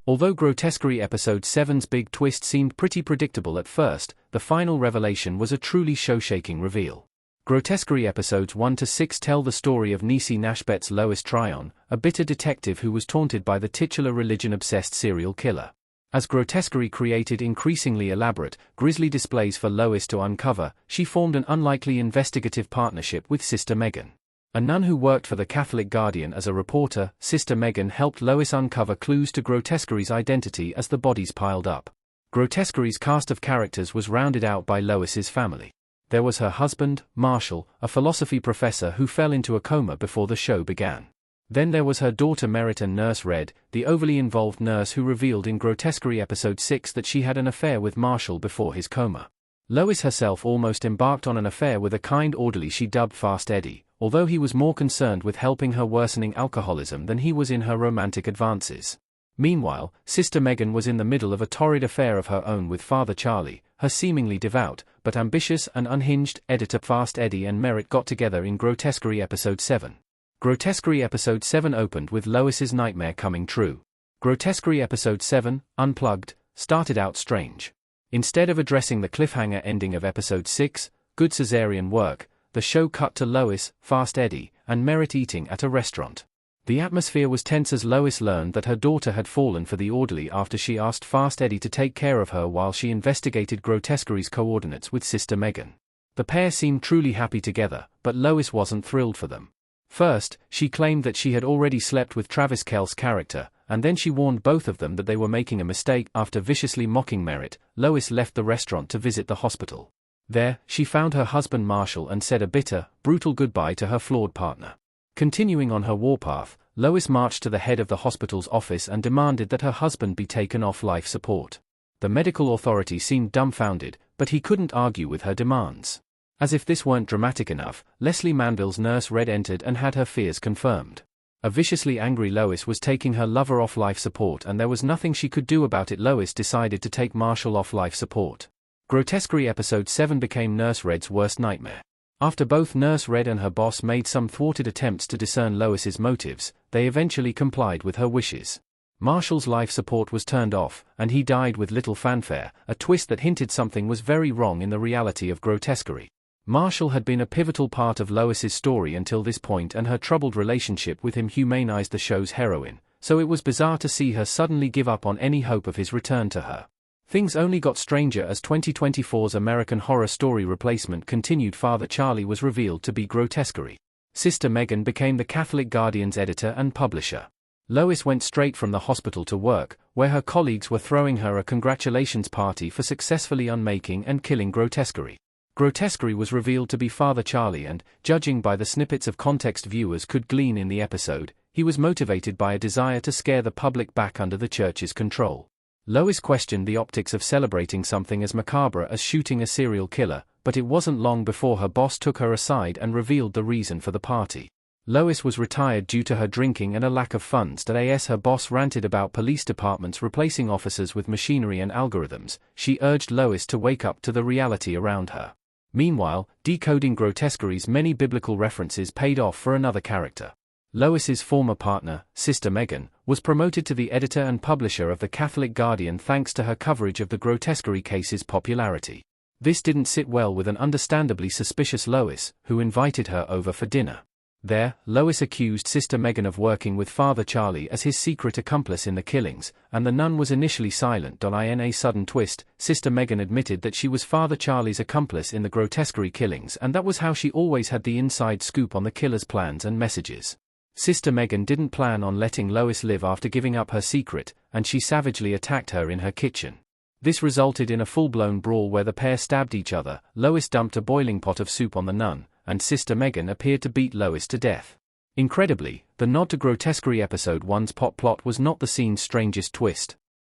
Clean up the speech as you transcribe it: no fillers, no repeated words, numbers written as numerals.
Although Grotesquerie Episode 7's big twist seemed pretty predictable at first, the final revelation was a truly show-shaking reveal. Grotesquerie Episodes 1 to 6 tell the story of Niecy Nashbet's Lois Tryon, a bitter detective who was taunted by the titular religion-obsessed serial killer. As Grotesquerie created increasingly elaborate, grisly displays for Lois to uncover, she formed an unlikely investigative partnership with Sister Megan. A nun who worked for the Catholic Guardian as a reporter, Sister Megan helped Lois uncover clues to Grotesquerie's identity as the bodies piled up. Grotesquerie's cast of characters was rounded out by Lois's family. There was her husband, Marshall, a philosophy professor who fell into a coma before the show began. Then there was her daughter Merritt and Nurse Red, the overly involved nurse who revealed in Grotesquerie Episode 6 that she had an affair with Marshall before his coma. Lois herself almost embarked on an affair with a kind orderly she dubbed Fast Eddie, although he was more concerned with helping her worsening alcoholism than he was in her romantic advances. Meanwhile, Sister Megan was in the middle of a torrid affair of her own with Father Charlie, her seemingly devout, but ambitious and unhinged editor. Fast Eddie and Merritt got together in Grotesquerie Episode 7. Grotesquerie Episode 7 opened with Lois's nightmare coming true. Grotesquerie Episode 7, Unplugged, started out strange. Instead of addressing the cliffhanger ending of Episode 6, Good Caesarean Work, the show cut to Lois, Fast Eddie, and Merritt eating at a restaurant. The atmosphere was tense as Lois learned that her daughter had fallen for the orderly after she asked Fast Eddie to take care of her while she investigated Grotesquerie's coordinates with Sister Megan. The pair seemed truly happy together, but Lois wasn't thrilled for them. First, she claimed that she had already slept with Travis Kelce's character, and then she warned both of them that they were making a mistake. After viciously mocking Merritt, Lois left the restaurant to visit the hospital. There, she found her husband Marshall and said a bitter, brutal goodbye to her flawed partner. Continuing on her warpath, Lois marched to the head of the hospital's office and demanded that her husband be taken off life support. The medical authority seemed dumbfounded, but he couldn't argue with her demands. As if this weren't dramatic enough, Leslie Manville's Nurse Red entered and had her fears confirmed. A viciously angry Lois was taking her lover off life support and there was nothing she could do about it. Lois decided to take Marshall off life support. Grotesquerie Episode 7 became Nurse Red's worst nightmare. After both Nurse Red and her boss made some thwarted attempts to discern Lois's motives, they eventually complied with her wishes. Marshall's life support was turned off, and he died with little fanfare, a twist that hinted something was very wrong in the reality of Grotesquerie. Marshall had been a pivotal part of Lois's story until this point, and her troubled relationship with him humanized the show's heroine, so it was bizarre to see her suddenly give up on any hope of his return to her. Things only got stranger as 2024's American Horror Story replacement continued. Father Charlie was revealed to be Grotesquerie. Sister Megan became the Catholic Guardian's editor and publisher. Lois went straight from the hospital to work, where her colleagues were throwing her a congratulations party for successfully unmaking and killing Grotesquerie. Grotesquerie was revealed to be Father Charlie and, judging by the snippets of context viewers could glean in the episode, he was motivated by a desire to scare the public back under the church's control. Lois questioned the optics of celebrating something as macabre as shooting a serial killer, but it wasn't long before her boss took her aside and revealed the reason for the party. Lois was retired due to her drinking and a lack of funds. As her boss ranted about police departments replacing officers with machinery and algorithms, she urged Lois to wake up to the reality around her. Meanwhile, decoding Grotesquerie's many biblical references paid off for another character. Lois's former partner, Sister Megan, was promoted to the editor and publisher of the Catholic Guardian thanks to her coverage of the Grotesquerie case's popularity. This didn't sit well with an understandably suspicious Lois, who invited her over for dinner. There, Lois accused Sister Megan of working with Father Charlie as his secret accomplice in the killings, and the nun was initially silent. In a sudden twist, Sister Megan admitted that she was Father Charlie's accomplice in the Grotesquerie killings, and that was how she always had the inside scoop on the killer's plans and messages. Sister Megan didn't plan on letting Lois live after giving up her secret, and she savagely attacked her in her kitchen. This resulted in a full-blown brawl where the pair stabbed each other. Lois dumped a boiling pot of soup on the nun, and Sister Megan appeared to beat Lois to death. Incredibly, the nod to Grotesquerie Episode 1's pot plot was not the scene's strangest twist.